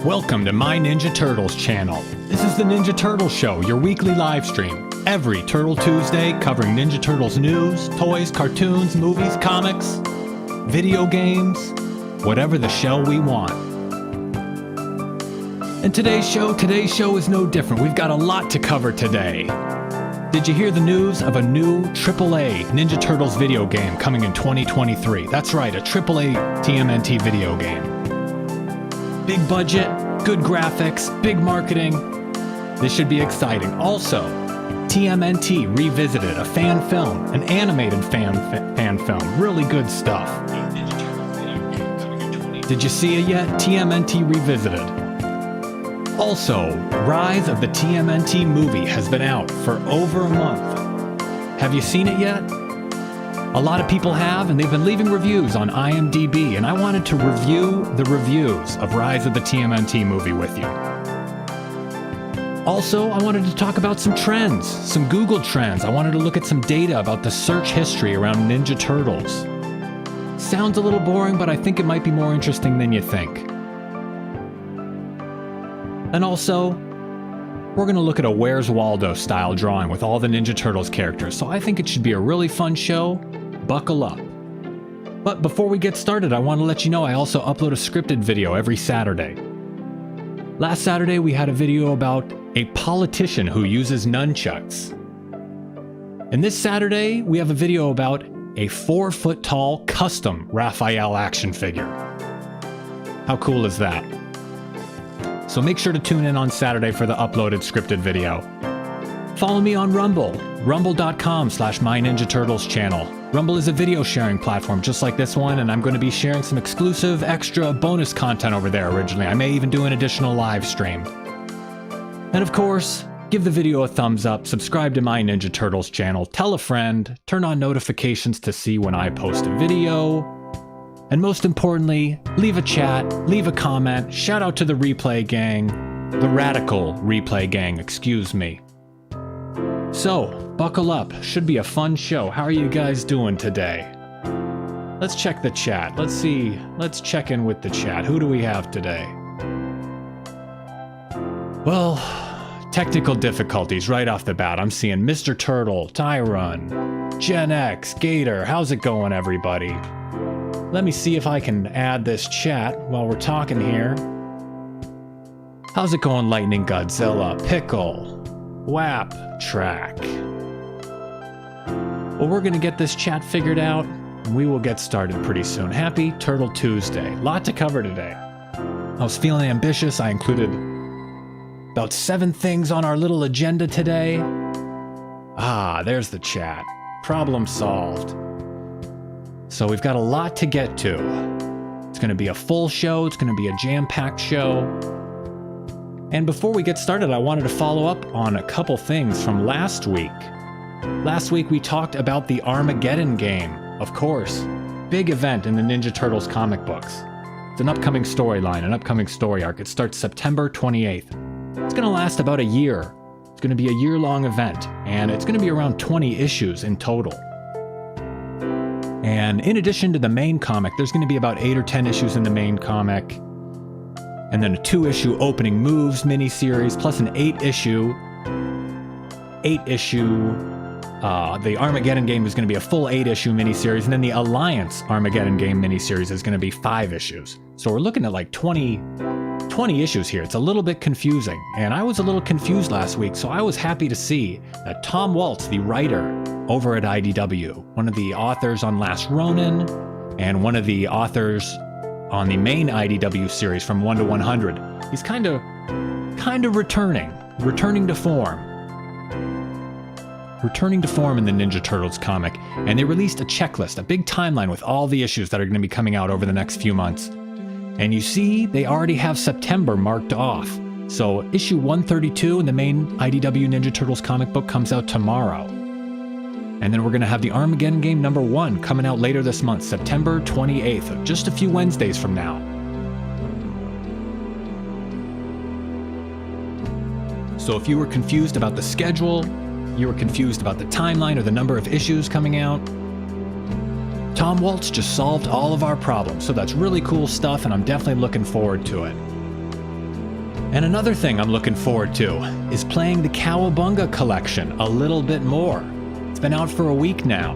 Welcome to My Ninja Turtles channel. This is the Ninja Turtles Show, your weekly live stream. Every Turtle Tuesday, covering Ninja Turtles news, toys, cartoons, movies, comics, video games, whatever the show we want. And today's show is no different. We've got a lot to cover today. Did you hear the news of a new AAA Ninja Turtles video game coming in 2023? That's right, a AAA TMNT video game. Big budget, good graphics, big marketing. This should be exciting. Also, TMNT Revisited, a fan film, an animated fan film. Really good stuff. Did you see it yet? TMNT Revisited. Also, Rise of the TMNT Movie has been out for over a month. Have you seen it yet? A lot of people have, and they've been leaving reviews on IMDB, and I wanted to review the reviews of Rise of the TMNT Movie with you. Also, I wanted to talk about some trends, some Google trends. I wanted to look at some data about the search history around Ninja Turtles. Sounds a little boring, but I think it might be more interesting than you think. And also, we're going to look at a Where's Waldo style drawing with all the Ninja Turtles characters, so I think it should be a really fun show. Buckle up. But before we get started, I want to let you know I also upload a scripted video every Saturday. Last Saturday, we had a video about a politician who uses nunchucks. And this Saturday, we have a video about a 4-foot-tall custom Raphael action figure. How cool is that? So make sure to tune in on Saturday for the uploaded scripted video. Follow me on Rumble, rumble.com/MyNinjaTurtles channel. Rumble is a video sharing platform just like this one, and I'm going to be sharing some exclusive, extra bonus content over there originally. I may even do an additional live stream. And of course, give the video a thumbs up, subscribe to My Ninja Turtles channel, tell a friend, turn on notifications to see when I post a video. And most importantly, leave a chat, leave a comment, shout out to the replay gang, the radical replay gang, excuse me. So, buckle up, should be a fun show. How are you guys doing today? Let's check the chat. Let's check in with the chat. Who do we have today? Well, technical difficulties right off the bat. I'm seeing Mr. Turtle, Tyrun, Gen X, Gator. How's it going, everybody? Let me see if I can add this chat while we're talking here. How's it going, Lightning Godzilla, Pickle, WAP, Track? Well, we're gonna get this chat figured out, and we will get started pretty soon. Happy Turtle Tuesday. Lot to cover today. I was feeling ambitious. I included about 7 things on our little agenda today. Ah, there's the chat. Problem solved. So we've got a lot to get to. It's going to be a full show. It's going to be a jam-packed show. And before we get started, I wanted to follow up on a couple things from last week. Last week we talked about the Armageddon game, of course. Big event in the Ninja Turtles comic books. It's an upcoming storyline, an upcoming story arc. It starts September 28th. It's going to last about a year. It's going to be a year-long event, and it's going to be around 20 issues in total. And in addition to the main comic, there's going to be about 8 or 10 issues in the main comic, and then a 2-issue opening moves miniseries, plus an 8-issue. The Armageddon game is going to be a full 8-issue miniseries, and then the Alliance Armageddon game miniseries is going to be 5 issues. So we're looking at like 20 issues here. It's a little bit confusing, and I was a little confused last week, so I was happy to see that Tom Waltz, the writer over at IDW, one of the authors on Last Ronin, and one of the authors on the main IDW series from 1 to 100, he's kind of returning to form. Returning to form in the Ninja Turtles comic, and they released a checklist, a big timeline with all the issues that are going to be coming out over the next few months. And you see, they already have September marked off. So issue 132 in the main IDW Ninja Turtles comic book comes out tomorrow. And then we're going to have the Armageddon game #1 coming out later this month, September 28th, just a few Wednesdays from now. So if you were confused about the schedule, you were confused about the timeline or the number of issues coming out, Tom Waltz just solved all of our problems, so that's really cool stuff, and I'm definitely looking forward to it. And another thing I'm looking forward to is playing the Cowabunga Collection a little bit more. It's been out for a week now.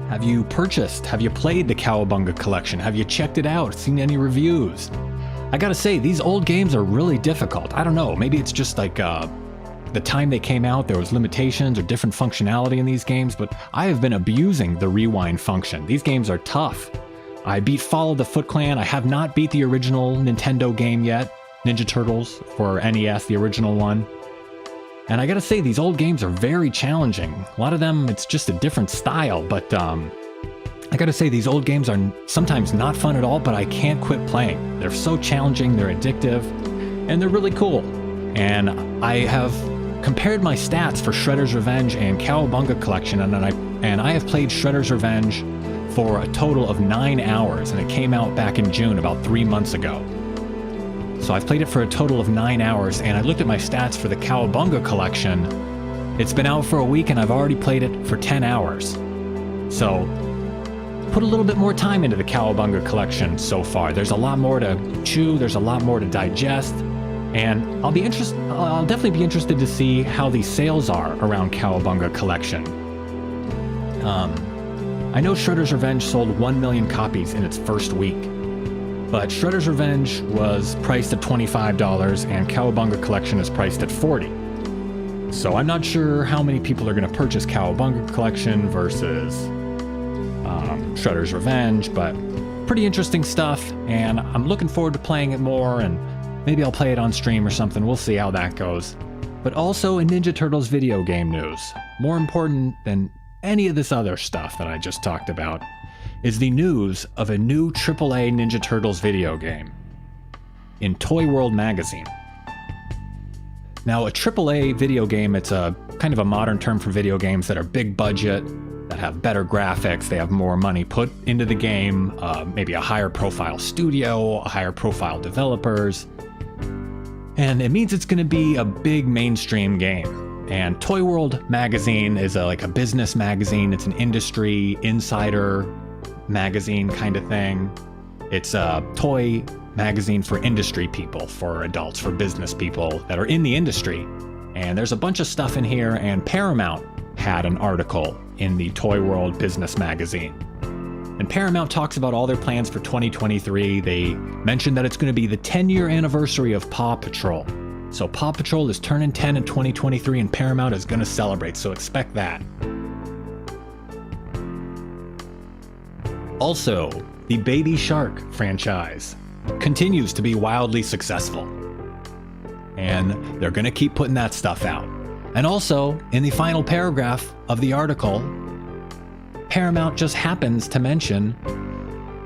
Have you played the Cowabunga Collection? Have you checked it out? Seen any reviews? I gotta say, these old games are really difficult. I don't know, maybe it's just like the time they came out, there was limitations or different functionality in these games, but I have been abusing the rewind function. These games are tough. I beat Follow the Foot Clan. I have not beat the original Nintendo game yet, Ninja Turtles for NES, the original one. And I gotta say, these old games are very challenging. A lot of them, it's just a different style, but I gotta say, these old games are sometimes not fun at all, but I can't quit playing. They're so challenging, they're addictive, and they're really cool. And I have compared my stats for Shredder's Revenge and Cowabunga Collection, and I have played Shredder's Revenge for a total of 9 hours, and it came out back in June, about 3 months ago. So I've played it for a total of 9 hours, and I looked at my stats for the Cowabunga Collection. It's been out for a week, and I've already played it for 10 hours. So put a little bit more time into the Cowabunga Collection so far. There's a lot more to chew, there's a lot more to digest, and I'll definitely be interested to see how the sales are around Cowabunga Collection. I know Shredder's Revenge sold 1 million copies in its first week, but Shredder's Revenge was priced at $25 and Cowabunga Collection is priced at $40. So I'm not sure how many people are going to purchase Cowabunga Collection versus Shredder's Revenge, but pretty interesting stuff, and I'm looking forward to playing it more, and maybe I'll play it on stream or something. We'll see how that goes. But also in Ninja Turtles video game news, more important than any of this other stuff that I just talked about, is the news of a new AAA Ninja Turtles video game in Toy World magazine. Now, a AAA video game, it's a kind of a modern term for video games that are big budget, that have better graphics, they have more money put into the game, maybe a higher profile studio, a higher profile developers, and it means it's going to be a big mainstream game. And Toy World magazine is like a business magazine. It's an industry insider magazine kind of thing. It's a toy magazine for industry people, for adults, for business people that are in the industry. And there's a bunch of stuff in here, and Paramount had an article in the Toy World business magazine. And Paramount talks about all their plans for 2023. They mentioned that it's going to be the 10-year anniversary of Paw Patrol. So Paw Patrol is turning 10 in 2023, and Paramount is going to celebrate, so expect that. Also, the Baby Shark franchise continues to be wildly successful. And they're going to keep putting that stuff out. And also, in the final paragraph of the article, Paramount just happens to mention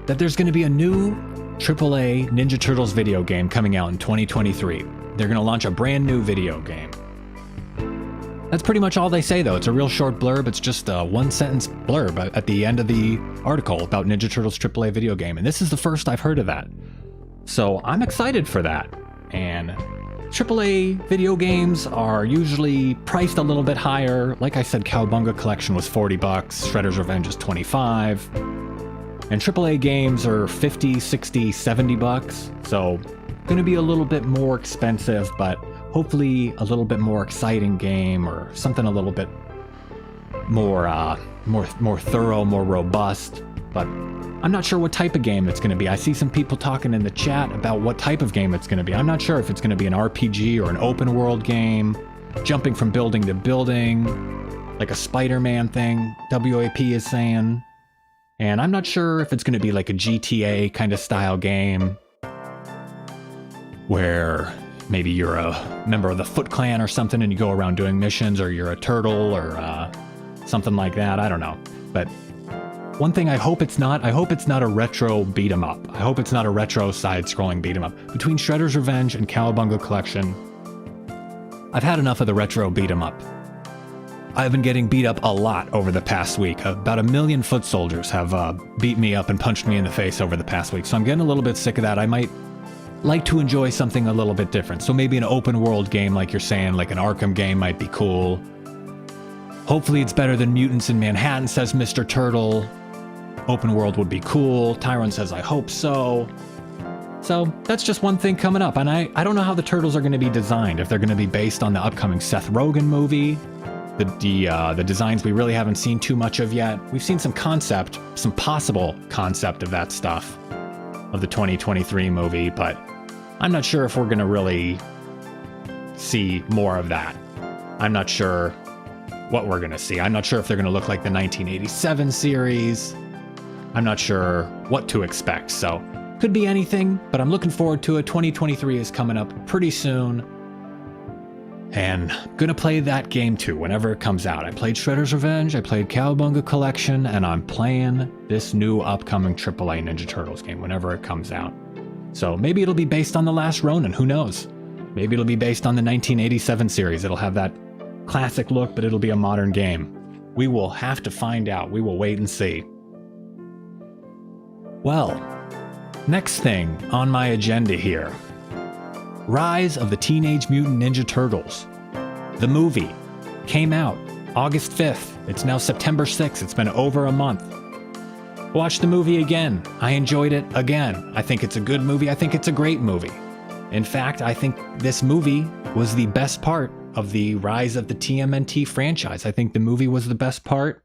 that there's going to be a new AAA Ninja Turtles video game coming out in 2023. They're going to launch a brand new video game. That's pretty much all they say, though. It's a real short blurb. It's just a one-sentence blurb at the end of the article about Ninja Turtles AAA video game. And this is the first I've heard of that. So I'm excited for that. And AAA video games are usually priced a little bit higher. Like I said, Cowabunga Collection was $40, Shredder's Revenge is $25. And AAA games are $50, $60, $70. So going to be a little bit more expensive, but hopefully a little bit more exciting game, or something a little bit more thorough, more robust. But I'm not sure what type of game it's going to be. I see some people talking in the chat about what type of game it's going to be. I'm not sure if it's going to be an RPG or an open world game, jumping from building to building, like a Spider-Man thing, WAP is saying. And I'm not sure if it's going to be like a GTA kind of style game, where maybe you're a member of the Foot Clan or something and you go around doing missions, or you're a turtle or something like that. I don't know. But one thing I hope it's not a retro beat 'em up. I hope it's not a retro side-scrolling beat 'em up. Between Shredder's Revenge and Cowabunga Collection, I've had enough of the retro beat 'em up. I've been getting beat up a lot over the past week. About 1 million foot soldiers have beat me up and punched me in the face over the past week. So I'm getting a little bit sick of that. I might like to enjoy something a little bit different. So maybe an open world game, like you're saying, like an Arkham game might be cool. Hopefully it's better than Mutants in Manhattan, says Mr. Turtle. Open world would be cool. Tyrone says, I hope so. So that's just one thing coming up. And I don't know how the Turtles are going to be designed, if they're going to be based on the upcoming Seth Rogen movie, the designs we really haven't seen too much of yet. We've seen some possible concept of that stuff, of the 2023 movie, but I'm not sure if we're going to really see more of that. I'm not sure what we're going to see. I'm not sure if they're going to look like the 1987 series. I'm not sure what to expect. So could be anything, but I'm looking forward to it. 2023 is coming up pretty soon. And I'm going to play that game too, whenever it comes out. I played Shredder's Revenge, I played Cowabunga Collection, and I'm playing this new upcoming AAA Ninja Turtles game whenever it comes out. So maybe it'll be based on The Last Ronin, who knows? Maybe it'll be based on the 1987 series. It'll have that classic look, but it'll be a modern game. We will have to find out. We will wait and see. Well, next thing on my agenda here. Rise of the Teenage Mutant Ninja Turtles. The movie came out August 5th. It's now September 6th. It's been over a month. Watched the movie again. I enjoyed it again. I think it's a good movie. I think it's a great movie. In fact, I think this movie was the best part of the rise of the TMNT franchise. I think the movie was the best part.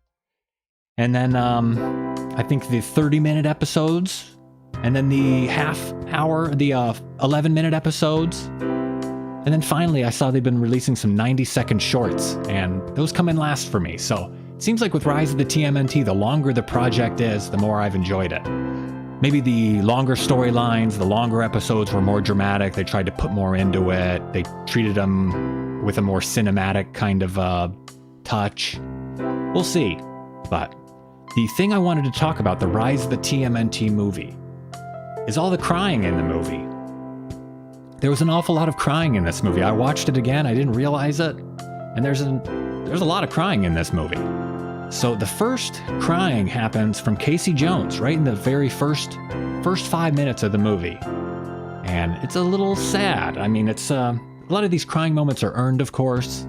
And then I think the 30-minute episodes, and then the half hour, the 11-minute episodes. And then finally, I saw they've been releasing some 90-second shorts, and those come in last for me. So it seems like with Rise of the TMNT, the longer the project is, the more I've enjoyed it. Maybe the longer storylines, the longer episodes were more dramatic. They tried to put more into it. They treated them with a more cinematic kind of touch. We'll see. But the thing I wanted to talk about, the Rise of the TMNT movie, is all the crying in the movie. There was an awful lot of crying in this movie. I watched it again. I didn't realize it. And there's a lot of crying in this movie. So the first crying happens from Casey Jones right in the very first 5 minutes of the movie. And it's a little sad. I mean, it's a lot of these crying moments are earned, of course.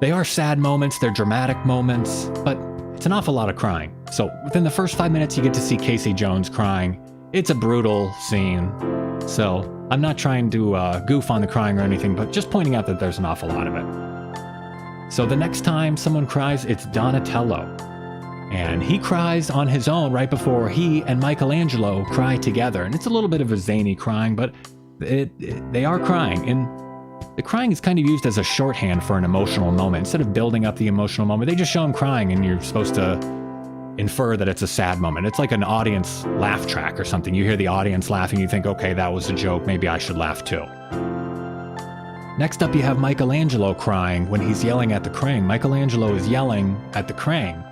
They are sad moments, they're dramatic moments, but it's an awful lot of crying. So within the first 5 minutes, you get to see Casey Jones crying. It's a brutal scene. So I'm not trying to goof on the crying or anything, but just pointing out that there's an awful lot of it. So the next time someone cries, it's Donatello. And he cries on his own right before he and Michelangelo cry together. And it's a little bit of a zany crying, but they are crying. And the crying is kind of used as a shorthand for an emotional moment. Instead of building up the emotional moment, they just show him crying and you're supposed to infer that it's a sad moment. It's like an audience laugh track or something. You hear the audience laughing, you think, okay, that was a joke, maybe I should laugh too. Next up, you have Michelangelo crying when he's yelling at the Krang. Michelangelo is yelling at the Krang.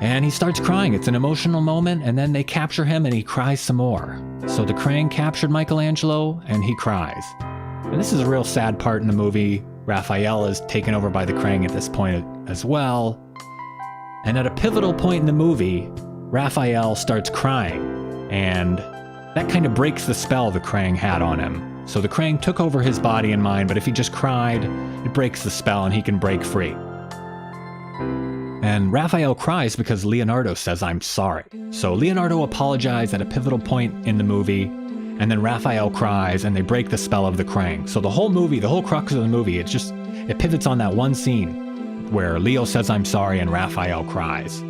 And he starts crying. It's an emotional moment, and then they capture him and he cries some more. So the Krang captured Michelangelo and he cries. And this is a real sad part in the movie. Raphael is taken over by the Krang at this point as well. And at a pivotal point in the movie, Raphael starts crying. And that kind of breaks the spell the Krang had on him. So the Krang took over his body and mind, but if he just cried, it breaks the spell and he can break free. And Raphael cries because Leonardo says, "I'm sorry." So Leonardo apologized at a pivotal point in the movie, and then Raphael cries and they break the spell of the Krang. So the whole movie, the whole crux of the movie, it pivots on that one scene where Leo says, "I'm sorry," and Raphael cries.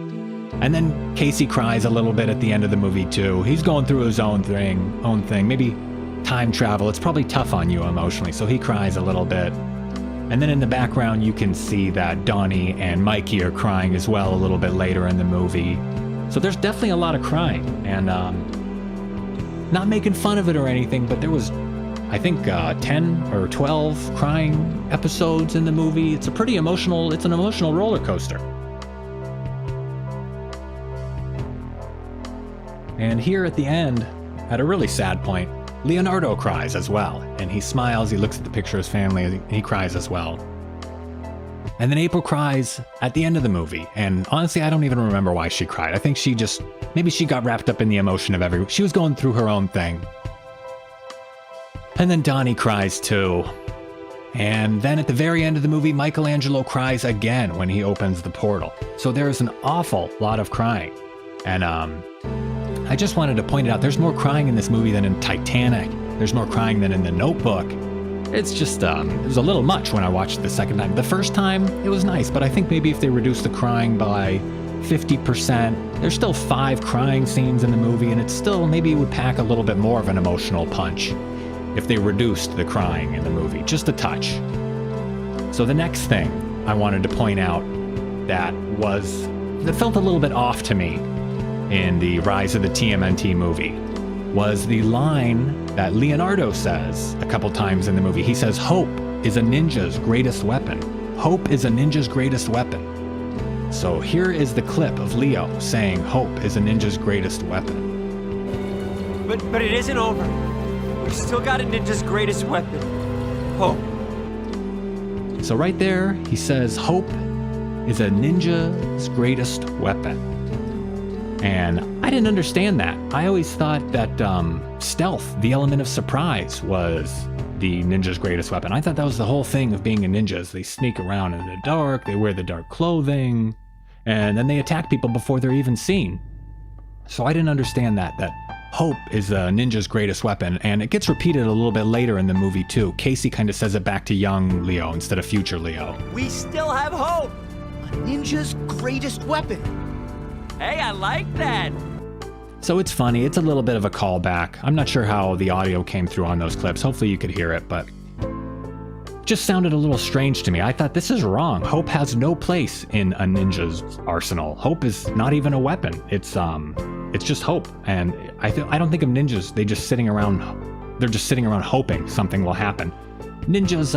And then Casey cries a little bit at the end of the movie too. He's going through his own thing, maybe time travel. It's probably tough on you emotionally, so he cries a little bit. And then in the background, you can see that Donnie and Mikey are crying as well a little bit later in the movie. So there's definitely a lot of crying, and not making fun of it or anything, but there was, I think, 10 or 12 crying episodes in the movie. It's an emotional roller coaster. And here at the end, at a really sad point, Leonardo cries as well, and he smiles, he looks at the picture of his family, and he cries as well. And then April cries at the end of the movie, and honestly, I don't even remember why she cried. I think maybe she got wrapped up in the emotion of she was going through her own thing. And then Donnie cries too. And then at the very end of the movie, Michelangelo cries again when he opens the portal. So there's an awful lot of crying. And I just wanted to point it out. There's more crying in this movie than in Titanic. There's more crying than in The Notebook. It's just, it was a little much when I watched it the second time. The first time, it was nice, but I think maybe if they reduced the crying by 50%, there's still 5 crying scenes in the movie, and it's still, maybe it would pack a little bit more of an emotional punch if they reduced the crying in the movie, just a touch. So the next thing I wanted to point out that felt a little bit off to me in the Rise of the TMNT movie was the line that Leonardo says a couple times in the movie. He says, "Hope is a ninja's greatest weapon. Hope is a ninja's greatest weapon." So here is the clip of Leo saying hope is a ninja's greatest weapon. But it isn't over. We've still got a ninja's greatest weapon. Hope. So right there, he says hope is a ninja's greatest weapon. And I didn't understand that. I always thought that stealth, the element of surprise, was the ninja's greatest weapon. I thought that was the whole thing of being a ninja. Is they sneak around in the dark, they wear the dark clothing, and then they attack people before they're even seen. So I didn't understand that hope is a ninja's greatest weapon, and it gets repeated a little bit later in the movie too. Casey kind of says it back to young Leo instead of future Leo. We still have hope. A ninja's greatest weapon. Hey, I like that. So it's funny, it's a little bit of a callback. I'm not sure how the audio came through on those clips. Hopefully you could hear it, but just sounded a little strange to me. I thought this is wrong. Hope has no place in a ninja's arsenal. Hope is not even a weapon. It's just hope. And I don't think of ninjas, they're just sitting around hoping something will happen. Ninjas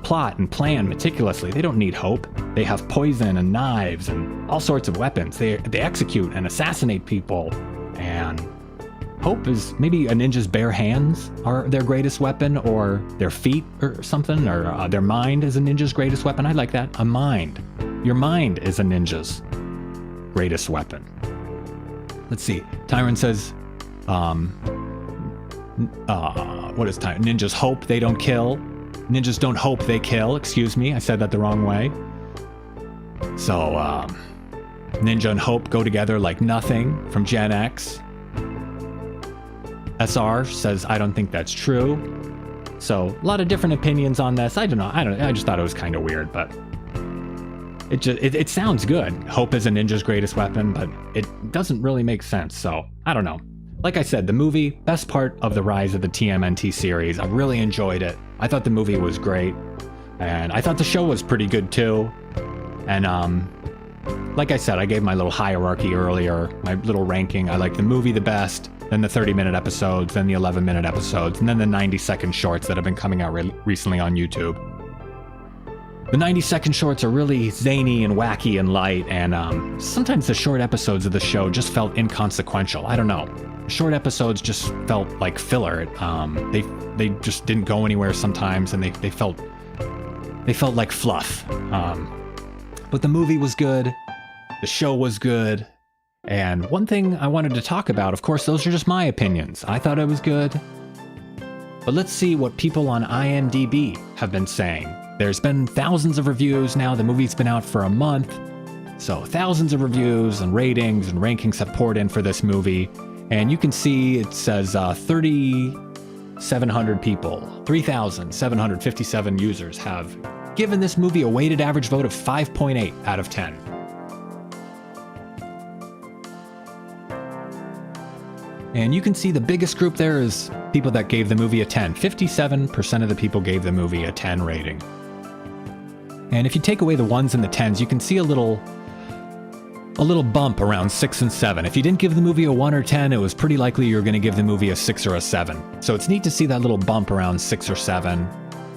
plot and plan meticulously. They don't need hope. They have poison and knives and all sorts of weapons. They execute and assassinate people. And hope is maybe a ninja's bare hands are their greatest weapon, or their feet or something, or their mind is a ninja's greatest weapon. I like that. A mind. Your mind is a ninja's greatest weapon. Let's see. Tyron says, what is Tyron? Ninjas hope they don't kill. Ninjas don't hope they kill. Excuse me, I said that the wrong way. So, Ninja and Hope go together like nothing from Gen X. SR says, I don't think that's true. So, a lot of different opinions on this. I don't know. I just thought it was kind of weird, but it sounds good. Hope is a ninja's greatest weapon, but it doesn't really make sense. So, I don't know. Like I said, the movie, best part of the Rise of the TMNT series. I really enjoyed it. I thought the movie was great, and I thought the show was pretty good too. And like I said, I gave my little hierarchy earlier, my little ranking. I like the movie the best, then the 30-minute episodes, then the 11-minute episodes, and then the 90-second shorts that have been coming out recently on YouTube. The 90-second shorts are really zany and wacky and light, and sometimes the short episodes of the show just felt inconsequential. I don't know. Short episodes just felt like filler. They just didn't go anywhere sometimes, and they felt like fluff. But the movie was good, the show was good, and one thing I wanted to talk about, of course, those are just my opinions. I thought it was good, but let's see what people on IMDB have been saying. There's been thousands of reviews now. The movie's been out for a month, so thousands of reviews and ratings and rankings have poured in for this movie. And you can see it says 3,700 people, 3,757 users have given this movie a weighted average vote of 5.8 out of 10. And you can see the biggest group there is people that gave the movie a 10. 57% of the people gave the movie a 10 rating. And if you take away the ones and the 10s, you can see a little bump around 6 and 7. If you didn't give the movie a 1 or 10, it was pretty likely you were going to give the movie a 6 or a 7. So it's neat to see that little bump around 6 or 7.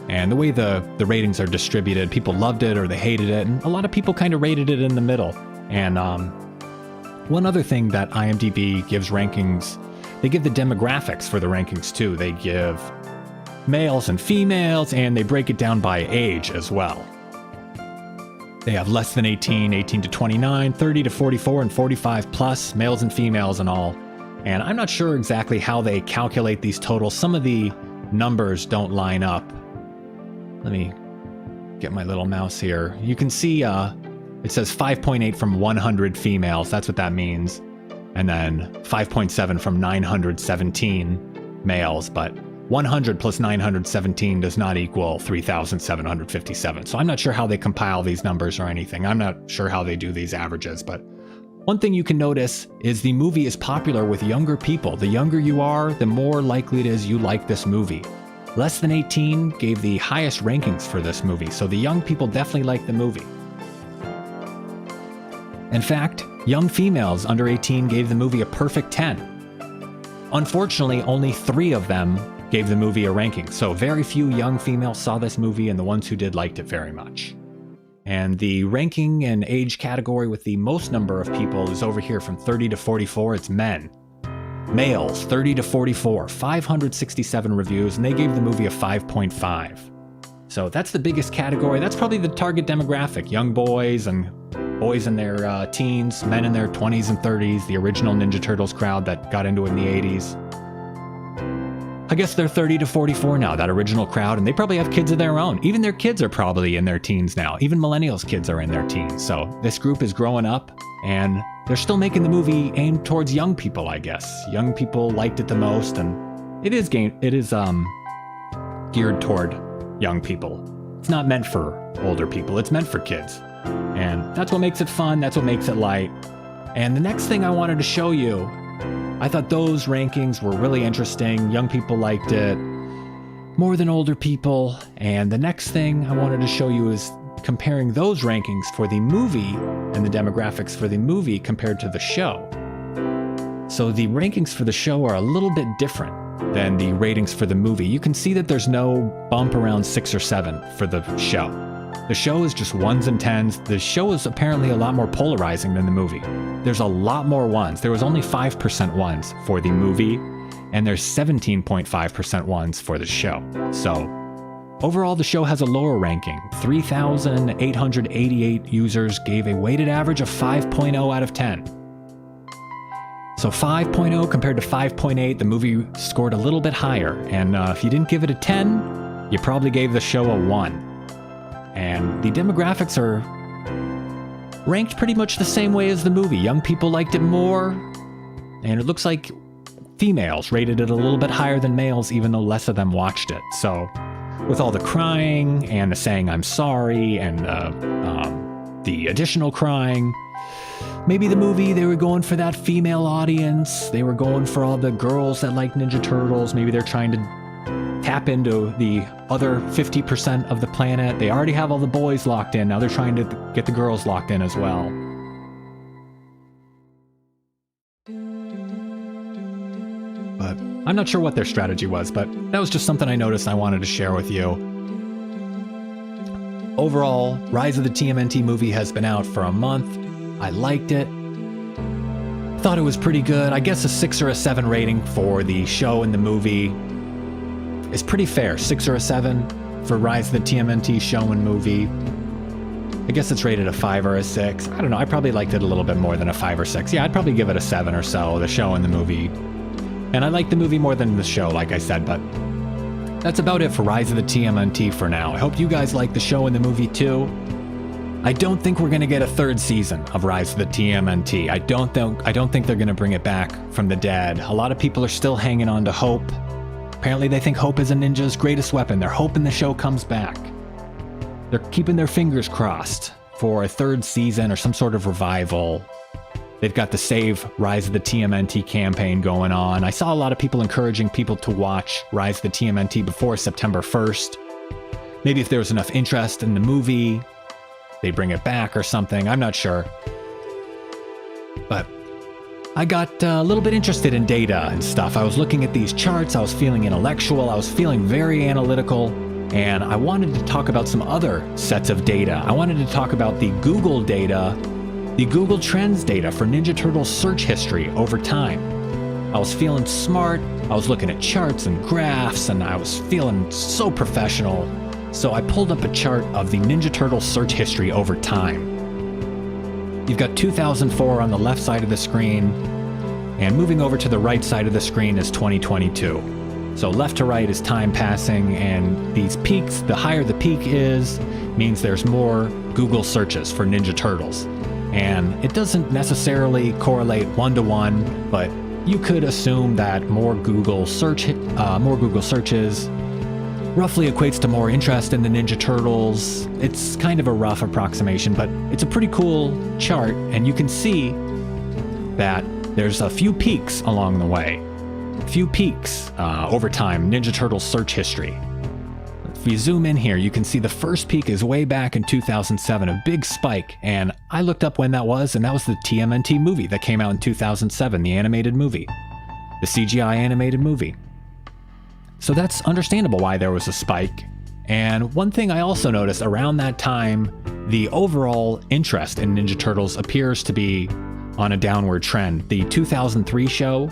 And the way the ratings are distributed, people loved it or they hated it, and a lot of people kind of rated it in the middle. And one other thing that IMDb gives rankings, they give the demographics for the rankings too. They give males and females, and they break it down by age as well. They have less than 18, 18 to 29, 30 to 44, and 45 plus, males and females and all. And I'm not sure exactly how they calculate these totals. Some of the numbers don't line up. Let me get my little mouse here. You can see it says 5.8 from 100 females. That's what that means. and then 5.7 from 917 males, but 100 plus 917 does not equal 3,757. So I'm not sure how they compile these numbers or anything. I'm not sure how they do these averages, but one thing you can notice is the movie is popular with younger people. The younger you are, the more likely it is you like this movie. Less than 18 gave the highest rankings for this movie, so the young people definitely like the movie. In fact, young females under 18 gave the movie a perfect 10. Unfortunately, only 3 of them gave the movie a ranking, so very few young females saw this movie, and the ones who did liked it very much. And the ranking and age category with the most number of people is over here from 30 to 44. It's men. Males, 30 to 44, 567 reviews, and they gave the movie a 5.5. So that's the biggest category. That's probably the target demographic. Young boys and boys in their teens, men in their 20s and 30s, the original Ninja Turtles crowd that got into it in the 80s. I guess they're 30 to 44 now, that original crowd, and they probably have kids of their own. Even their kids are probably in their teens now. Even millennials' kids are in their teens. So this group is growing up, and they're still making the movie aimed towards young people, I guess. Young people liked it the most, and it is geared toward young people. It's not meant for older people, it's meant for kids. And that's what makes it fun, that's what makes it light. And the next thing I wanted to show you, I thought those rankings were really interesting. Young people liked it more than older people. And the next thing I wanted to show you is comparing those rankings for the movie and the demographics for the movie compared to the show. So the rankings for the show are a little bit different than the ratings for the movie. You can see that there's no bump around 6 or 7 for the show. The show is just 1s and 10s. The show is apparently a lot more polarizing than the movie. There's a lot more 1s. There was only 5% 1s for the movie, and there's 17.5% 1s for the show. So overall, the show has a lower ranking. 3,888 users gave a weighted average of 5.0 out of 10. So 5.0 compared to 5.8, the movie scored a little bit higher. And if you didn't give it a 10, you probably gave the show a 1. And the demographics are ranked pretty much the same way as the movie. Young people liked it more, and it looks like females rated it a little bit higher than males, even though less of them watched it. So with all the crying and the saying I'm sorry and the additional crying, maybe the movie, they were going for that female audience. They were going for all the girls that like Ninja Turtles. Maybe they're trying to tap into the other 50% of the planet. They already have all the boys locked in. Now they're trying to get the girls locked in as well. But I'm not sure what their strategy was, but that was just something I noticed I wanted to share with you. Overall, Rise of the TMNT Movie has been out for a month. I liked it. Thought it was pretty good. I guess a 6 or a 7 rating for the show and the movie is pretty fair. 6 or a 7 for Rise of the TMNT show and movie. I guess it's rated a 5 or a 6. I don't know. I probably liked it a little bit more than a 5 or 6. Yeah, I'd probably give it a 7 or so, the show and the movie. And I like the movie more than the show, like I said, but that's about it for Rise of the TMNT for now. I hope you guys like the show and the movie too. I don't think we're going to get a 3rd season of Rise of the TMNT. I don't think they're going to bring it back from the dead. A lot of people are still hanging on to hope. Apparently they think hope is a ninja's greatest weapon. They're hoping the show comes back. They're keeping their fingers crossed for a 3rd season or some sort of revival. They've got the Save Rise of the TMNT campaign going on. I saw a lot of people encouraging people to watch Rise of the TMNT before September 1st. Maybe if there was enough interest in the movie, they bring it back or something. I'm not sure. But I got a little bit interested in data and stuff. I was looking at these charts. I was feeling intellectual. I was feeling very analytical. And I wanted to talk about some other sets of data. I wanted to talk about the Google data, the Google Trends data for Ninja Turtles search history over time. I was feeling smart. I was looking at charts and graphs, and I was feeling so professional. So I pulled up a chart of the Ninja Turtles search history over time. You've got 2004 on the left side of the screen, and moving over to the right side of the screen is 2022. So left to right is time passing, and these peaks, the higher the peak is, means there's more Google searches for Ninja Turtles. and it doesn't necessarily correlate one-to-one, but you could assume that more Google searches roughly equates to more interest in the Ninja Turtles. It's kind of a rough approximation, but it's a pretty cool chart, and you can see that there's a few peaks along the way. A few peaks over time, Ninja Turtles search history. If you zoom in here, you can see the first peak is way back in 2007, a big spike, and I looked up when that was, and that was the TMNT movie that came out in 2007, the animated movie, the CGI animated movie. So that's understandable why there was a spike. And one thing I also noticed around that time, the overall interest in Ninja Turtles appears to be on a downward trend. The 2003 show,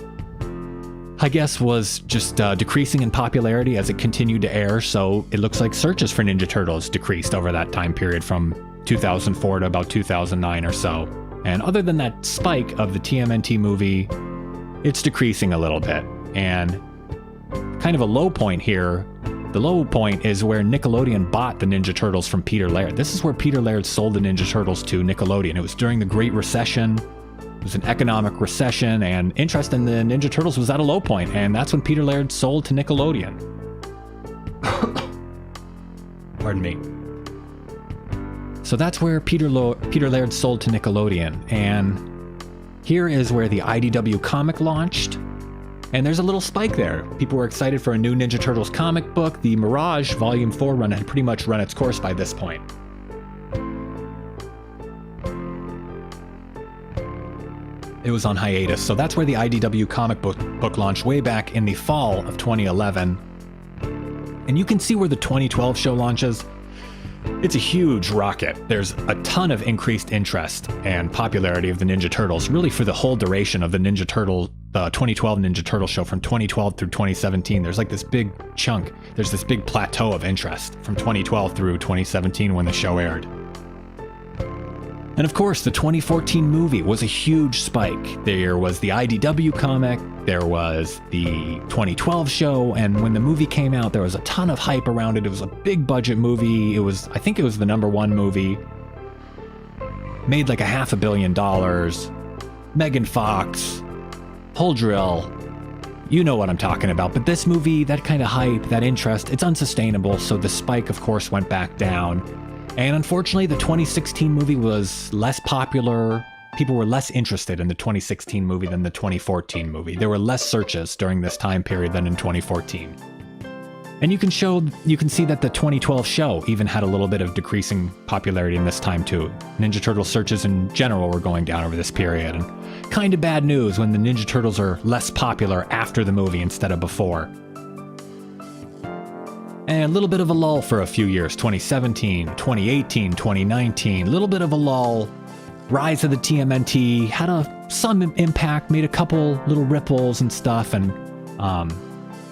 I guess, was just decreasing in popularity as it continued to air, so it looks like searches for Ninja Turtles decreased over that time period from 2004 to about 2009 or so. And other than that spike of the TMNT movie, it's decreasing a little bit. And kind of a low point here, the low point is where Nickelodeon bought the Ninja Turtles from Peter Laird. This is where Peter Laird sold the Ninja Turtles to Nickelodeon. It was during the Great Recession. It was an economic recession, and interest in the Ninja Turtles was at a low point, and that's when Peter Laird sold to Nickelodeon. Pardon me. So that's where Peter Laird sold to Nickelodeon, and here is where the IDW comic launched, and there's a little spike there. People were excited for a new Ninja Turtles comic book. The Mirage Volume 4 run had pretty much run its course by this point. It was on hiatus, so that's where the IDW comic book launched way back in the fall of 2011. And you can see where the 2012 show launches. It's a huge rocket. There's a ton of increased interest and popularity of the Ninja Turtles, really for the whole duration of the 2012 Ninja Turtle show from 2012 through 2017. There's like this big chunk. There's this big plateau of interest from 2012 through 2017 when the show aired. And of course, the 2014 movie was a huge spike. There was the IDW comic, there was the 2012 show, and when the movie came out, there was a ton of hype around it. It was a big budget movie. I think it was the #1 movie. Made like $500 million. Megan Fox, whole drill. You know what I'm talking about. But this movie, that kind of hype, that interest, it's unsustainable. So the spike, of course, went back down. And unfortunately, the 2016 movie was less popular. People were less interested in the 2016 movie than the 2014 movie. There were less searches during this time period than in 2014. And you can see that the 2012 show even had a little bit of decreasing popularity in this time too. Ninja Turtle searches in general were going down over this period. And kind of bad news when the Ninja Turtles are less popular after the movie instead of before. And a little bit of a lull for a few years, 2017, 2018, 2019, a little bit of a lull. Rise of the TMNT had some impact, made a couple little ripples and stuff, and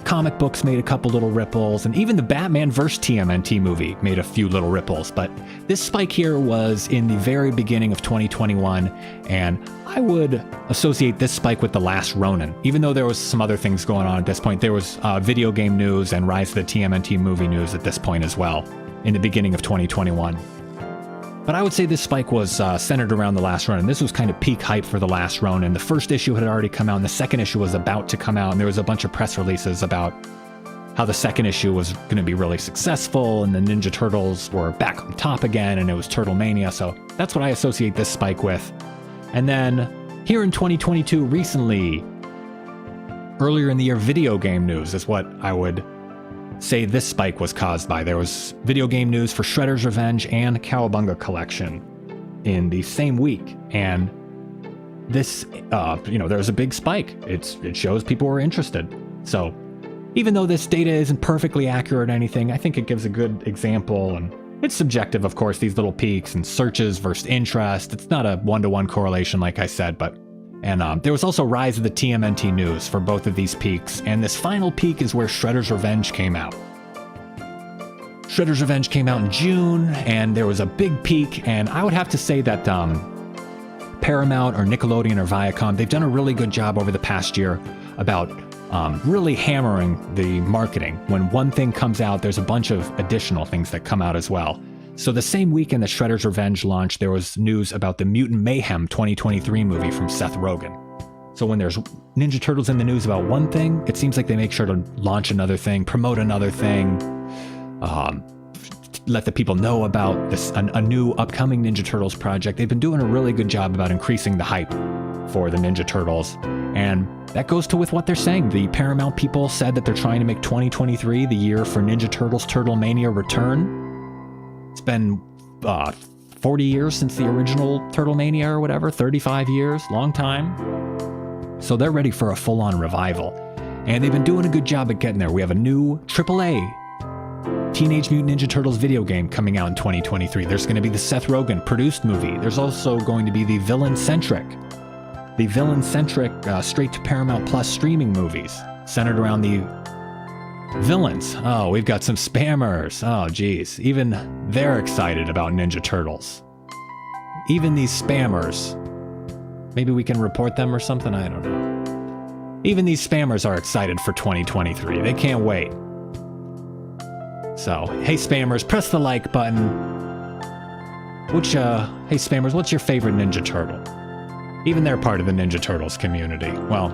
comic books made a couple little ripples, and even the Batman vs. TMNT movie made a few little ripples. But this spike here was in the very beginning of 2021, and I would associate this spike with The Last Ronin. Even though there was some other things going on at this point, there was video game news and Rise of the TMNT movie news at this point as well, in the beginning of 2021. But I would say this spike was centered around The Last Ronin. This was kind of peak hype for The Last Ronin. The first issue had already come out, and the second issue was about to come out, and there was a bunch of press releases about how the second issue was going to be really successful, and the Ninja Turtles were back on top again, and it was Turtle Mania, so that's what I associate this spike with. And then, here in 2022, recently, earlier in the year, video game news is what I would say this spike was caused by. There was video game news for Shredder's Revenge and Cowabunga Collection in the same week, and this, there was a big spike. It shows people were interested. So, even though this data isn't perfectly accurate or anything, I think it gives a good example, and it's subjective, of course, these little peaks and searches versus interest. It's not a one-to-one correlation, like I said, but there was also Rise of the TMNT news for both of these peaks, and this final peak is where Shredder's Revenge came out. Shredder's Revenge came out in June, and there was a big peak, and I would have to say that Paramount or Nickelodeon or Viacom, they've done a really good job over the past year about really hammering the marketing. When one thing comes out, there's a bunch of additional things that come out as well. So the same weekend that Shredder's Revenge launched, there was news about the Mutant Mayhem 2023 movie from Seth Rogen. So when there's Ninja Turtles in the news about one thing, it seems like they make sure to launch another thing, promote another thing, let the people know about this a new upcoming Ninja Turtles project. They've been doing a really good job about increasing the hype for the Ninja Turtles. And that goes to with what they're saying. The Paramount people said that they're trying to make 2023 the year for Ninja Turtles Turtle Mania Return. It's been 40 years since the original Turtle Mania or whatever, 35 years, long time. So they're ready for a full-on revival. And they've been doing a good job at getting there. We have a new AAA Teenage Mutant Ninja Turtles video game coming out in 2023. There's going to be the Seth Rogen produced movie. There's also going to be the villain-centric straight to Paramount Plus streaming movies centered around the villains. Oh, we've got some spammers. Oh, geez. Even they're excited about Ninja Turtles. Even these spammers. Maybe we can report them or something? I don't know. Even these spammers are excited for 2023. They can't wait. So, hey spammers, press the like button. Hey spammers, what's your favorite Ninja Turtle? Even they're part of the Ninja Turtles community. Well,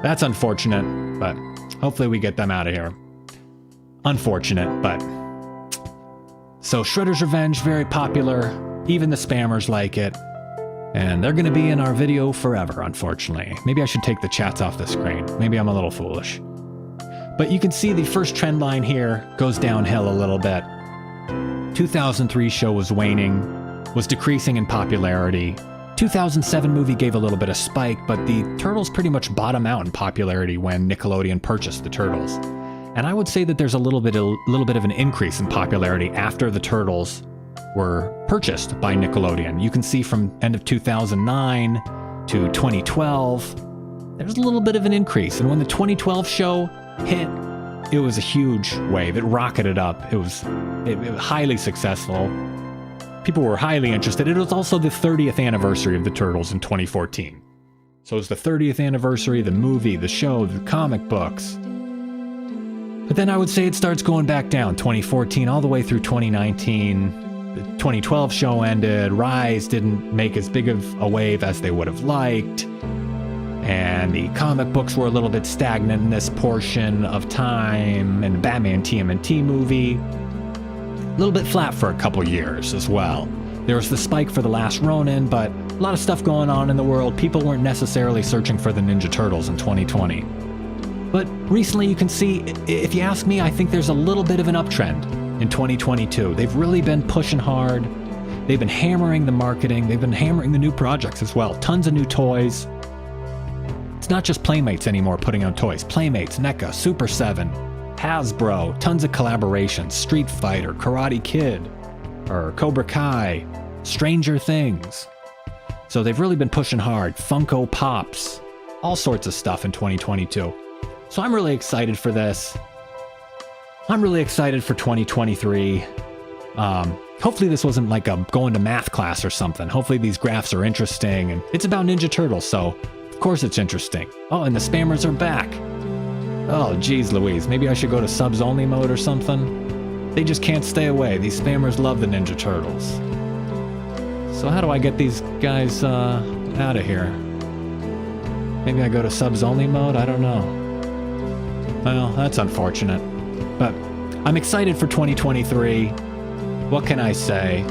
that's unfortunate, but hopefully we get them out of here. Unfortunate, but... So Shredder's Revenge, very popular. Even the spammers like it. And they're going to be in our video forever, unfortunately. Maybe I should take the chats off the screen. Maybe I'm a little foolish. But you can see the first trend line here goes downhill a little bit. 2003 show was waning, was decreasing in popularity. 2007 movie gave a little bit of spike, but the Turtles pretty much bottom out in popularity when Nickelodeon purchased the Turtles. And I would say that there's a little bit of an increase in popularity after the Turtles were purchased by Nickelodeon. You can see from end of 2009 to 2012, there's a little bit of an increase. And when the 2012 show hit, it was a huge wave. It rocketed up. It was highly successful. People were highly interested. It was also the 30th anniversary of the Turtles in 2014. So it was the 30th anniversary, the movie, the show, the comic books. But then I would say it starts going back down, 2014 all the way through 2019. The 2012 show ended. Rise didn't make as big of a wave as they would have liked. And the comic books were a little bit stagnant in this portion of time. And the Batman TMNT movie, a little bit flat for a couple years as well. There was the spike for The Last Ronin, but a lot of stuff going on in the world. People weren't necessarily searching for the Ninja Turtles in 2020. But recently you can see, if you ask me, I think there's a little bit of an uptrend in 2022. They've really been pushing hard. They've been hammering the marketing. They've been hammering the new projects as well. Tons of new toys. It's not just Playmates anymore putting out toys. Playmates, NECA, Super 7, Hasbro, tons of collaborations. Street Fighter, Karate Kid, or Cobra Kai, Stranger Things. So they've really been pushing hard. Funko Pops, all sorts of stuff in 2022. So I'm really excited for this. I'm really excited for 2023. Hopefully this wasn't like a going to math class or something. Hopefully these graphs are interesting, and it's about Ninja Turtles, so of course it's interesting. Oh, and the spammers are back. Oh, geez Louise, maybe I should go to subs only mode or something? They just can't stay away. These spammers love the Ninja Turtles. So how do I get these guys out of here? Maybe I go to subs only mode? I don't know. Well, that's unfortunate. But I'm excited for 2023. What can I say?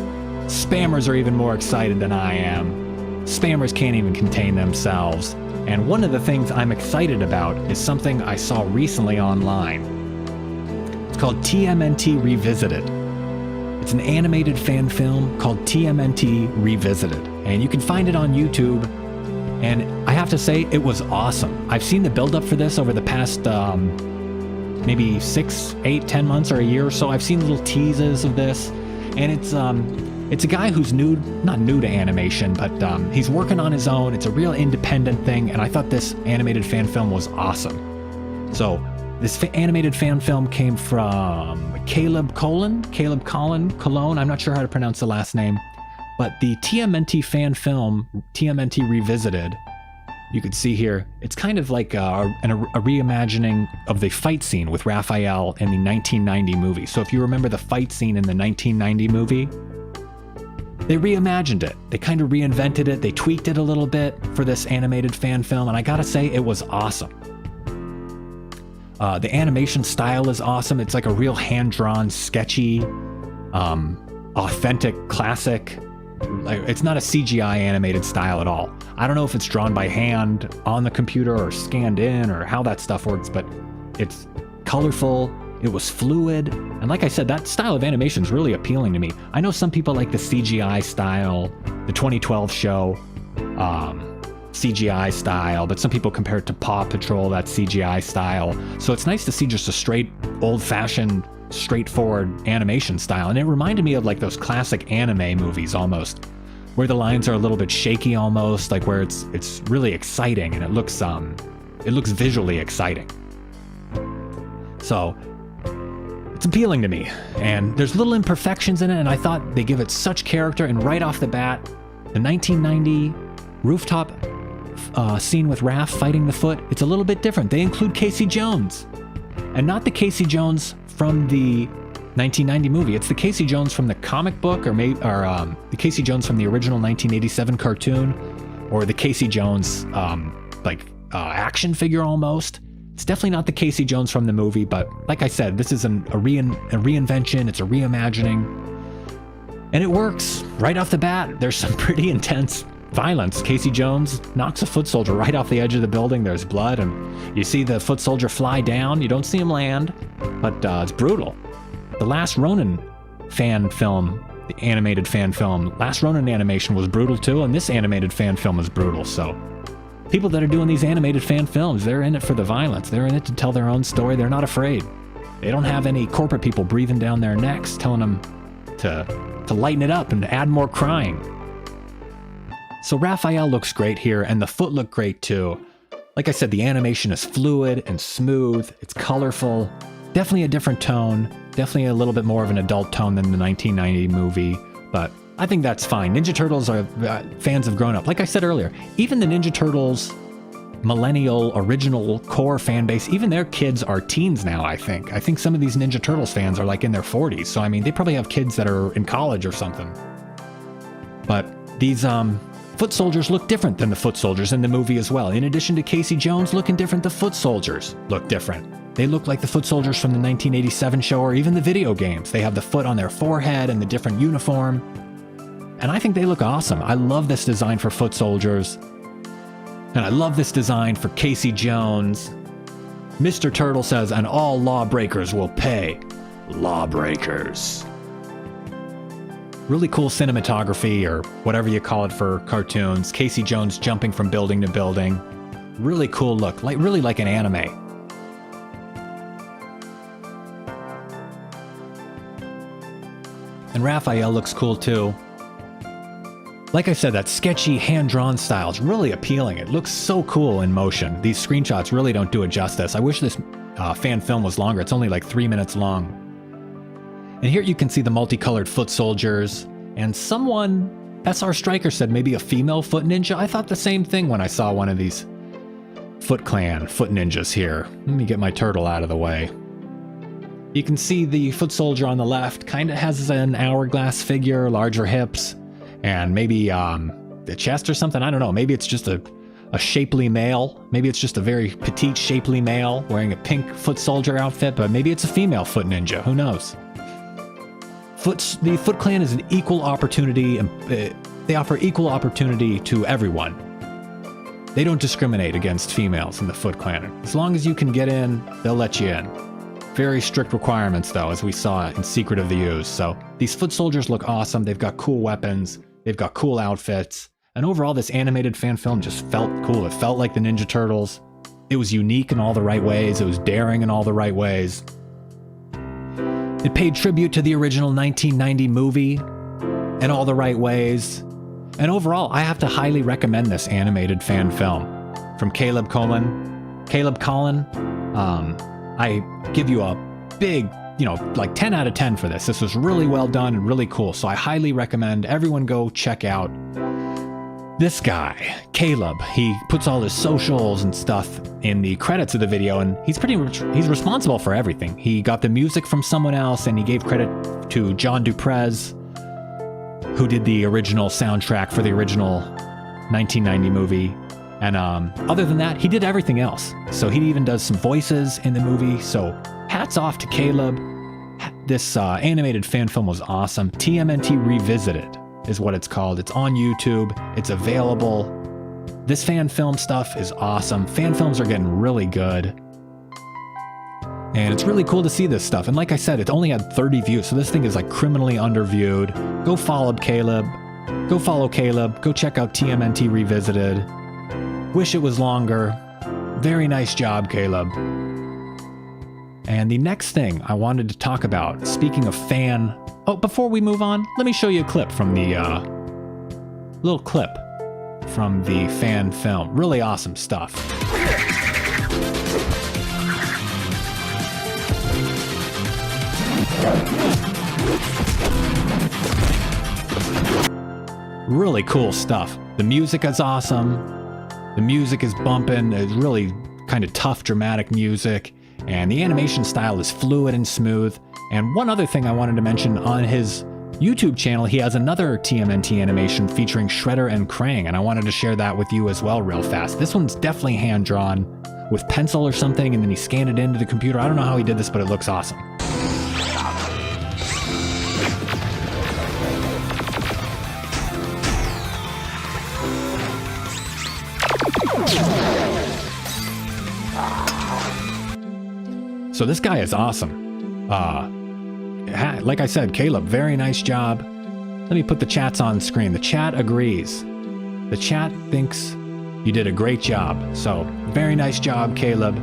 Spammers are even more excited than I am. Spammers can't even contain themselves. And one of the things I'm excited about is something I saw recently online. It's called TMNT Revisited. It's an animated fan film called TMNT Revisited. And you can find it on YouTube. And I have to say, it was awesome. I've seen the build-up for this over the past maybe 6, 8, 10 months or a year or so. I've seen little teases of this. And it's a guy who's not new to animation, but he's working on his own. It's a real independent thing, and I thought this animated fan film was awesome. So this animated fan film came from Caleb Cologne. I'm not sure how to pronounce the last name. But the TMNT fan film, TMNT Revisited, you could see here, it's kind of like a reimagining of the fight scene with Raphael in the 1990 movie. So if you remember the fight scene in the 1990 movie, They reimagined it. They kind of reinvented it. They tweaked it a little bit for this animated fan film, and I gotta say, it was awesome. The animation style is awesome. It's like a real hand-drawn, sketchy, authentic, classic. It's not a CGI animated style at all. I don't know if it's drawn by hand on the computer or scanned in or how that stuff works, but it's colorful. It was fluid. And like I said, that style of animation is really appealing to me. I know some people like the CGI style, the 2012 show, CGI style, but some people compare it to Paw Patrol, that CGI style. So it's nice to see just a straight, old-fashioned, straightforward animation style. And it reminded me of like those classic anime movies almost, where the lines are a little bit shaky almost, like where it's really exciting and it looks visually exciting. So it's appealing to me, and there's little imperfections in it, and I thought they give it such character. And right off the bat, the 1990 rooftop scene with Raph fighting the Foot, it's a little bit different. They include Casey Jones, and not the Casey Jones from the 1990 movie. It's the Casey Jones from the comic book, or the Casey Jones from the original 1987 cartoon, or the Casey Jones action figure almost. It's definitely not the Casey Jones from the movie, but like I said, this is a reinvention. It's a reimagining, and it works right off the bat. There's some pretty intense violence. Casey Jones knocks a foot soldier right off the edge of the building. There's blood, and you see the foot soldier fly down. You don't see him land, but it's brutal. The Last Ronin fan film, the animated fan film, Last Ronin animation was brutal too, and this animated fan film is brutal. So people that are doing these animated fan films, they're in it for the violence. They're in it to tell their own story. They're not afraid. They don't have any corporate people breathing down their necks telling them to lighten it up and add more crying. So Raphael looks great here, and the Foot look great too. Like I said, the animation is fluid and smooth. It's colorful. Definitely a different tone. Definitely a little bit more of an adult tone than the 1990 movie, but I think that's fine. Ninja Turtles are fans have grown up. Like I said earlier, even the Ninja Turtles millennial original core fan base, even their kids are teens now, I think. I think some of these Ninja Turtles fans are like in their 40s. So, I mean, they probably have kids that are in college or something. But these foot soldiers look different than the foot soldiers in the movie as well. In addition to Casey Jones looking different, the foot soldiers look different. They look like the foot soldiers from the 1987 show or even the video games. They have the foot on their forehead and the different uniform. And I think they look awesome. I love this design for foot soldiers. And I love this design for Casey Jones. Mr. Turtle says, and all lawbreakers will pay. Lawbreakers. Really cool cinematography, or whatever you call it for cartoons. Casey Jones jumping from building to building. Really cool look, really like an anime. And Raphael looks cool too. Like I said, that sketchy hand-drawn style is really appealing. It looks so cool in motion. These screenshots really don't do it justice. I wish this fan film was longer. It's only like 3 minutes long. And here you can see the multicolored foot soldiers. And someone, SR Striker, said maybe a female foot ninja. I thought the same thing when I saw one of these Foot Clan foot ninjas here. Let me get my turtle out of the way. You can see the foot soldier on the left kind of has an hourglass figure, larger hips, and maybe the chest or something. I don't know. Maybe it's just a shapely male. Maybe it's just a very petite, shapely male wearing a pink foot soldier outfit, but maybe it's a female foot ninja. Who knows? The Foot Clan is an equal opportunity, and they offer equal opportunity to everyone. They don't discriminate against females in the Foot Clan. As long as you can get in, they'll let you in. Very strict requirements, though, as we saw in Secret of the Ooze. So these foot soldiers look awesome. They've got cool weapons. They've got cool outfits. And overall, this animated fan film just felt cool. It felt like the Ninja Turtles. It was unique in all the right ways. It was daring in all the right ways. It paid tribute to the original 1990 movie in all the right ways. And overall, I have to highly recommend this animated fan film. From Caleb Collin. I give you a big, like 10 out of 10 for this. This was really well done and really cool. So I highly recommend everyone go check out this guy, Caleb. He puts all his socials and stuff in the credits of the video, and he's responsible for everything. He got the music from someone else, and he gave credit to John Duprez, who did the original soundtrack for the original 1990 movie. And other than that, he did everything else. So he even does some voices in the movie. So hats off to Caleb. This animated fan film was awesome. TMNT Revisited is what it's called. It's on YouTube. It's available. This fan film stuff is awesome. Fan films are getting really good. And it's really cool to see this stuff. And like I said, it only had 30 views. So this thing is like criminally underviewed. Go follow Caleb. Go follow Caleb. Go check out TMNT Revisited. Wish it was longer. Very nice job, Caleb. And the next thing I wanted to talk about, speaking of fan... Oh, before we move on, let me show you a clip from the... little clip from the fan film. Really awesome stuff. Really cool stuff. The music is awesome. The music is bumping. It's really kind of tough, dramatic music. And the animation style is fluid and smooth. And one other thing I wanted to mention, on his YouTube channel, he has another TMNT animation featuring Shredder and Krang. And I wanted to share that with you as well real fast. This one's definitely hand-drawn with pencil or something, and then he scanned it into the computer. I don't know how he did this, but it looks awesome. So this guy is awesome. Like I said, Caleb, very nice job. Let me put the chats on screen. The chat agrees. The chat thinks you did a great job. So very nice job, Caleb.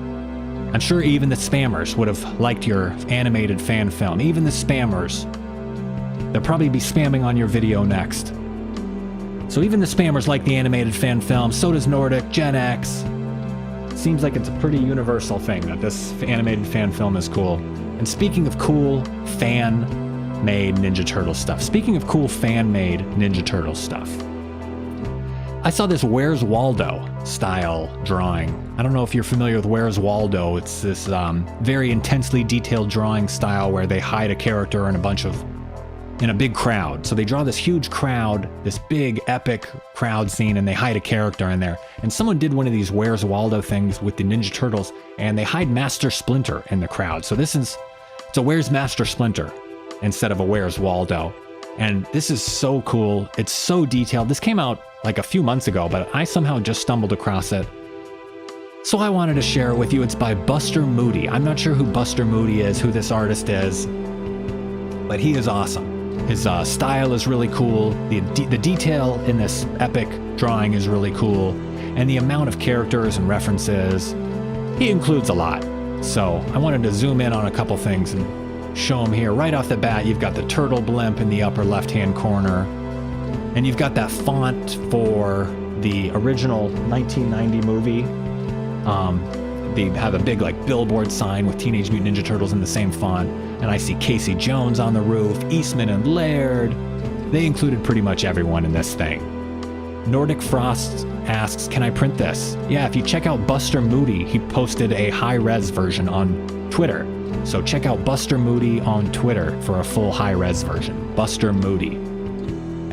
I'm sure even the spammers would have liked your animated fan film. Even the spammers. They'll probably be spamming on your video next. So even the spammers like the animated fan film. So does Nordic, Gen X. Seems like it's a pretty universal thing that this animated fan film is cool. And speaking of cool fan-made Ninja Turtle stuff. Speaking of cool fan-made Ninja Turtle stuff. I saw this Where's Waldo style drawing. I don't know if you're familiar with Where's Waldo. It's this very intensely detailed drawing style where they hide a character in a big crowd. So they draw this huge crowd, this big epic crowd scene, and they hide a character in there. And someone did one of these Where's Waldo things with the Ninja Turtles, and they hide Master Splinter in the crowd. So it's a Where's Master Splinter instead of a Where's Waldo. And this is so cool. It's so detailed. This came out like a few months ago, but I somehow just stumbled across it. So I wanted to share it with you. It's by Buster Moody. I'm not sure who Buster Moody is, who this artist is, but he is awesome. His style is really cool. The detail in this epic drawing is really cool. And the amount of characters and references, he includes a lot. So I wanted to zoom in on a couple things and show them here. Right off the bat, you've got the turtle blimp in the upper left-hand corner. And you've got that font for the original 1990 movie. They have a big like billboard sign with Teenage Mutant Ninja Turtles in the same font. And I see Casey Jones on the roof, Eastman and Laird. They included pretty much everyone in this thing. Nordic Frost asks, can I print this? Yeah, if you check out Buster Moody, he posted a high-res version on Twitter. So check out Buster Moody on Twitter for a full high-res version. Buster Moody.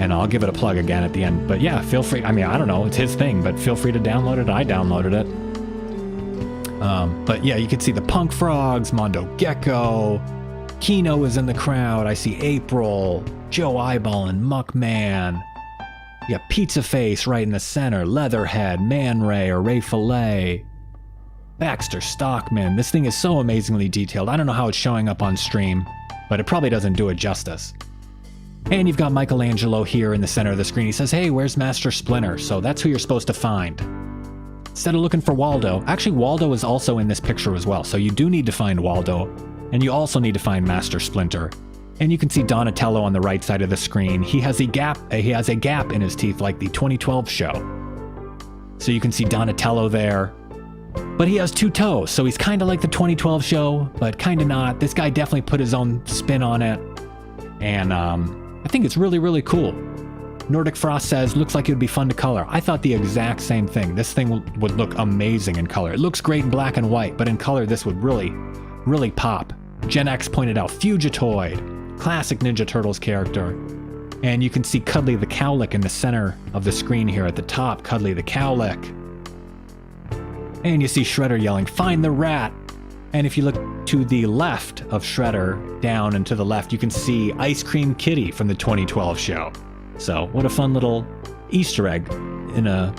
And I'll give it a plug again at the end. But yeah, feel free. I mean, I don't know, it's his thing, but feel free to download it. I downloaded it. But yeah, you can see the Punk Frogs, Mondo Gecko, Kino is in the crowd. I see April, Joe Eyeball, and Muckman. You got Pizza Face right in the center, Leatherhead, Man Ray or Ray Fillet, Baxter Stockman. This thing is so amazingly detailed. I don't know how it's showing up on stream, but it probably doesn't do it justice. And you've got Michelangelo here in the center of the screen. He says, hey, where's Master Splinter? So that's who you're supposed to find. Instead of looking for Waldo, actually Waldo is also in this picture as well. So you do need to find Waldo, and you also need to find Master Splinter. And you can see Donatello on the right side of the screen. He has a gap in his teeth like the 2012 show. So you can see Donatello there. But he has two toes, so he's kind of like the 2012 show, but kind of not. This guy definitely put his own spin on it. And I think it's really, really cool. Nordic Frost says, looks like it would be fun to color. I thought the exact same thing. This thing would look amazing in color. It looks great in black and white, but in color this would really, really pop. Gen X pointed out Fugitoid, classic Ninja Turtles character. And you can see Cuddly the Cowlick in the center of the screen here at the top. Cuddly the Cowlick. And you see Shredder yelling, "Find the rat!" And if you look to the left of Shredder, down and to the left, you can see Ice Cream Kitty from the 2012 show. So what a fun little Easter egg in a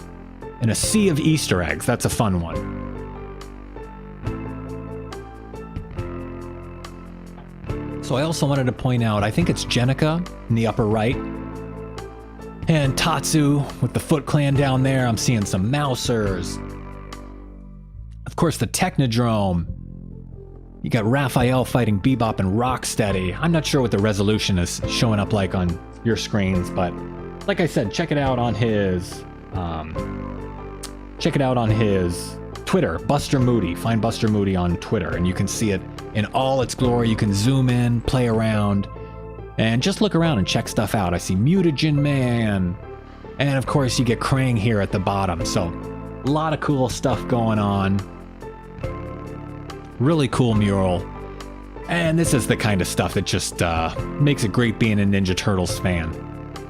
sea of Easter eggs. That's a fun one. So I also wanted to point out, I think it's Jenica in the upper right. And Tatsu with the Foot Clan down there. I'm seeing some Mousers. Of course, the Technodrome. You got Raphael fighting Bebop and Rocksteady. I'm not sure what the resolution is showing up like on your screens, but like I said, check it out on his Twitter, Buster Moody. Find Buster Moody on Twitter, and you can see it in all its glory. You can zoom in, play around, and just look around and check stuff out. I see Mutagen Man, and of course you get Krang here at the bottom. So a lot of cool stuff going on. Really cool mural. And this is the kind of stuff that just makes it great being a Ninja Turtles fan.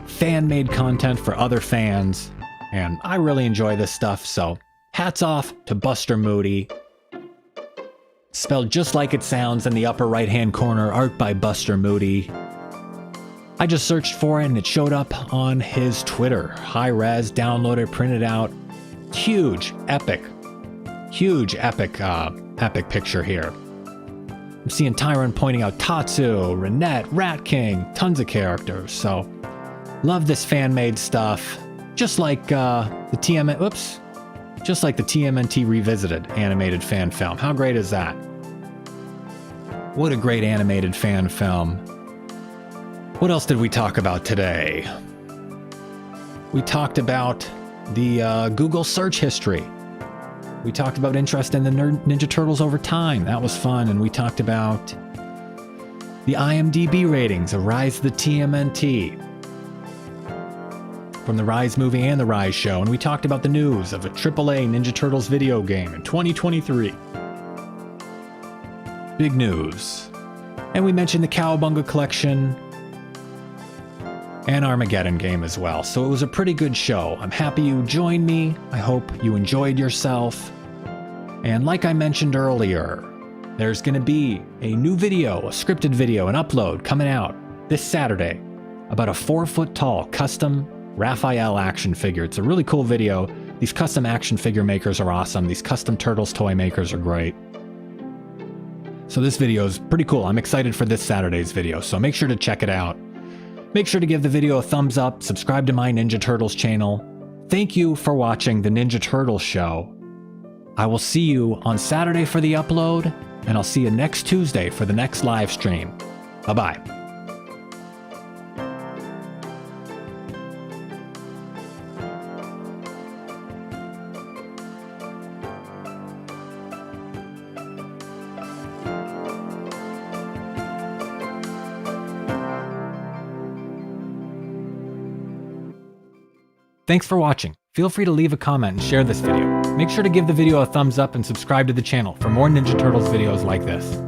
Fan-made content for other fans, and I really enjoy this stuff, so hats off to Buster Moody. Spelled just like it sounds in the upper right-hand corner, art by Buster Moody. I just searched for it and it showed up on his Twitter. High res, downloaded, printed out. Huge, epic picture here. I'm seeing Tyron pointing out Tatsu, Renette, Rat King, tons of characters. So, love this fan-made stuff. Just like the TMNT Revisited animated fan film. How great is that? What a great animated fan film. What else did we talk about today? We talked about the Google search history. We talked about interest in the Ninja Turtles over time. That was fun. And we talked about the IMDB ratings of Rise of the TMNT from the Rise movie and the Rise show. And we talked about the news of a AAA Ninja Turtles video game in 2023. Big news. And we mentioned the Cowabunga Collection and Armageddon Game as well. So it was a pretty good show. I'm happy you joined me. I hope you enjoyed yourself. And like I mentioned earlier, there's going to be a new video, a scripted video, an upload coming out this Saturday about a 4-foot-tall custom Raphael action figure. It's a really cool video. These custom action figure makers are awesome. These custom Turtles toy makers are great. So this video is pretty cool. I'm excited for this Saturday's video, so make sure to check it out. Make sure to give the video a thumbs up, subscribe to my Ninja Turtles channel. Thank you for watching the Ninja Turtles show. I will see you on Saturday for the upload, and I'll see you next Tuesday for the next live stream. Bye-bye. Thanks for watching. Feel free to leave a comment and share this video. Make sure to give the video a thumbs up and subscribe to the channel for more Ninja Turtles videos like this.